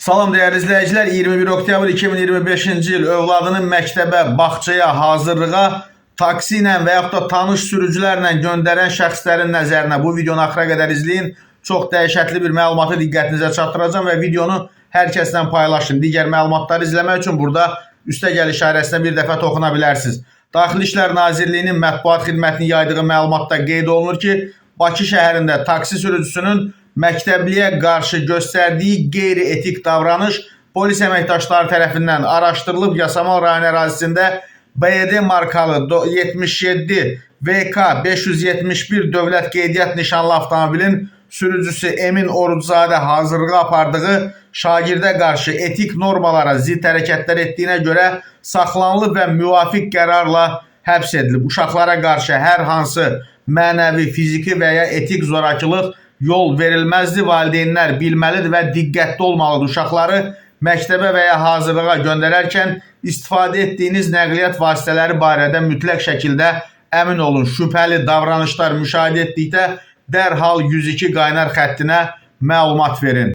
Salam dəyərli izləyicilər, 21 oktyabr 2025-ci il övladının məktəbə, bağçaya, hazırlığa taksi ilə və yaxud da tanış sürücülərlə göndərən şəxslərin nəzərinə bu videonu axıra qədər izləyin. Çox dəhşətli bir məlumatı diqqətinizə çatdıracağım və videonu hər kəslə paylaşın. Digər məlumatları izləmək üçün burada üstəgəl işarəsinə bir dəfə toxuna bilərsiniz. Daxili İşlər Nazirliyinin mətbuat xidmətinin yaydığı məlumatda qeyd olunur ki, Bakı şəhərində taksi sürücüsünün məktəbliyə qarşı göstərdiyi qeyri-etik davranış polis əməkdaşları tərəfindən araşdırılıb. Yasamal rayon ərazisində BYD markalı 77 VK 571 dövlət qeydiyyat nişanlı avtomobilin sürücüsü Emin Oruczadə hazırlığa apardığı şagirdə qarşı etik normalara zidd hərəkətlər etdiyinə görə saxlanılıb və müvafiq qərarla həbs edilib. Uşaqlara qarşı hər hansı mənəvi, fiziki və ya etik zorakılıq yol verilməzdi. Valideynlər bilməlidir və diqqətli olmalıdır. Uşaqları məktəbə və ya hazırlığa göndərərkən istifadə etdiyiniz nəqliyyat vasitələri barədə mütləq şəkildə əmin olun. Şübhəli davranışlar müşahidə etdikdə dərhal 102 qaynar xəttinə məlumat verin.